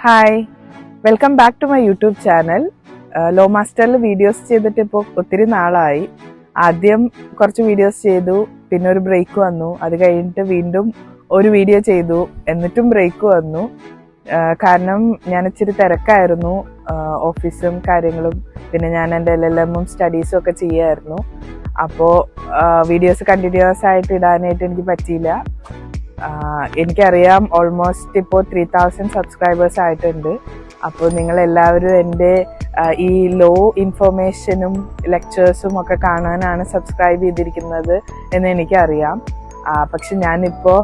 Hi, welcome back to my YouTube channel. ലോ മാസ്റ്ററിൽ videos ചെയ്തിട്ട് ഇപ്പോൾ ഒത്തിരി നാളായി. ആദ്യം കുറച്ച് വീഡിയോസ് ചെയ്തു, പിന്നെ ഒരു ബ്രേക്ക് വന്നു. അത് കഴിഞ്ഞിട്ട് വീണ്ടും ഒരു വീഡിയോ ചെയ്തു, എന്നിട്ടും ബ്രേക്ക് വന്നു. കാരണം ഞാൻ ഇച്ചിരി തിരക്കായിരുന്നു, ഓഫീസും കാര്യങ്ങളും, പിന്നെ ഞാൻ എൻ്റെ LLM-ഉം സ്റ്റഡീസും ഒക്കെ ചെയ്യായിരുന്നു. അപ്പോൾ വീഡിയോസ് കണ്ടിന്യൂസ് ആയിട്ട് ഇടാനായിട്ട് എനിക്ക് പറ്റിയില്ല. എനിക്കറിയാം ഓൾമോസ്റ്റ് ഇപ്പോൾ 3000 സബ്സ്ക്രൈബേഴ്സ് ആയിട്ടുണ്ട്. അപ്പോൾ നിങ്ങളെല്ലാവരും എൻ്റെ ഈ ലോ ഇൻഫർമേഷനും ലെക്ചേഴ്സും ഒക്കെ കാണാനാണ് സബ്സ്ക്രൈബ് ചെയ്തിരിക്കുന്നത് എന്ന് എനിക്കറിയാം. പക്ഷെ ഞാനിപ്പോൾ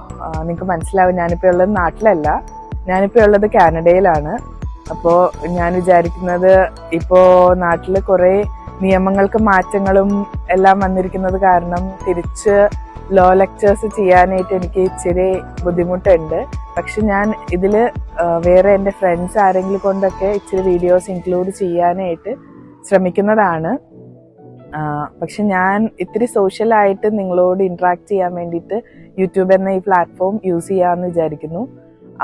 നിങ്ങൾക്ക് മനസ്സിലാവും, ഞാനിപ്പോൾ ഉള്ളത് നാട്ടിലല്ല, ഞാനിപ്പോൾ ഉള്ളത് കാനഡയിലാണ്. അപ്പോൾ ഞാൻ വിചാരിക്കുന്നത്, ഇപ്പോൾ നാട്ടിൽ കുറേ നിയമങ്ങൾക്ക് മാറ്റങ്ങളും എല്ലാം വന്നിരിക്കുന്നത് കാരണം തിരിച്ച് ലോ ലെക്ചേഴ്സ് ചെയ്യാനായിട്ട് എനിക്ക് ഇച്ചിരി ബുദ്ധിമുട്ടുണ്ട്. പക്ഷെ ഞാൻ ഇതിൽ വേറെ എൻ്റെ ഫ്രണ്ട്സ് ആരെങ്കിലും കൊണ്ടൊക്കെ ഇച്ചിരി വീഡിയോസ് ഇൻക്ലൂഡ് ചെയ്യാനായിട്ട് ശ്രമിക്കുന്നതാണ്. പക്ഷെ ഞാൻ ഇത്തിരി സോഷ്യലായിട്ട് നിങ്ങളോട് ഇൻട്രാക്ട് ചെയ്യാൻ വേണ്ടിയിട്ട് യൂട്യൂബ് എന്ന ഈ പ്ലാറ്റ്ഫോം യൂസ് ചെയ്യാമെന്ന് വിചാരിക്കുന്നു.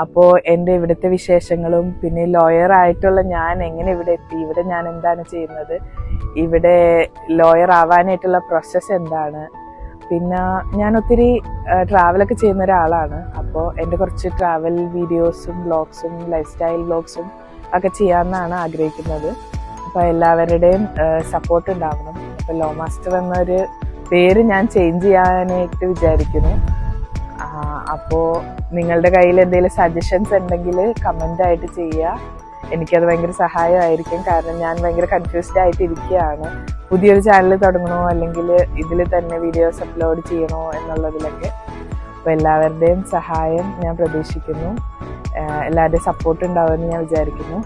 അപ്പോൾ എൻ്റെ ഇവിടുത്തെ വിശേഷങ്ങളും, പിന്നെ ലോയർ ആയിട്ടുള്ള ഞാൻ എങ്ങനെ ഇവിടെ എത്തി, ഇവിടെ ഞാൻ എന്താണ് ചെയ്യുന്നത്, ഇവിടെ ലോയർ ആവാനായിട്ടുള്ള പ്രോസസ്സ് എന്താണ്, പിന്നെ ഞാൻ ഒത്തിരി ട്രാവലൊക്കെ ചെയ്യുന്ന ഒരാളാണ്. അപ്പോൾ എൻ്റെ കുറച്ച് ട്രാവൽ വീഡിയോസും വ്ളോഗ്സും ലൈഫ് സ്റ്റൈൽ വ്ളോഗ്സും ഒക്കെ ചെയ്യാമെന്നാണ് ആഗ്രഹിക്കുന്നത്. അപ്പോൾ എല്ലാവരുടെയും സപ്പോർട്ട് ഉണ്ടാവണം. അപ്പോൾ ലോ മാസ്റ്റർ എന്നൊരു പേര് ഞാൻ ചേഞ്ച് ചെയ്യാനായിട്ട് വിചാരിക്കുന്നു. അപ്പോൾ നിങ്ങളുടെ കയ്യിൽ എന്തെങ്കിലും സജഷൻസ് ഉണ്ടെങ്കിൽ കമൻ്റായിട്ട് ചെയ്യുക. എനിക്കത് ഭയങ്കര സഹായമായിരിക്കും. കാരണം ഞാൻ ഭയങ്കര കൺഫ്യൂസ്ഡ് ആയിട്ട് ഇരിക്കുകയാണ്, പുതിയൊരു ചാനൽ തുടങ്ങണോ അല്ലെങ്കിൽ ഇതിൽ തന്നെ വീഡിയോസ് അപ്ലോഡ് ചെയ്യണോ എന്നുള്ളതിലൊക്കെ. അപ്പോൾ എല്ലാവരുടെയും സഹായം ഞാൻ പ്രതീക്ഷിക്കുന്നു, എല്ലാവരുടെയും സപ്പോർട്ട് ഉണ്ടാവുമെന്ന് ഞാൻ വിചാരിക്കുന്നു.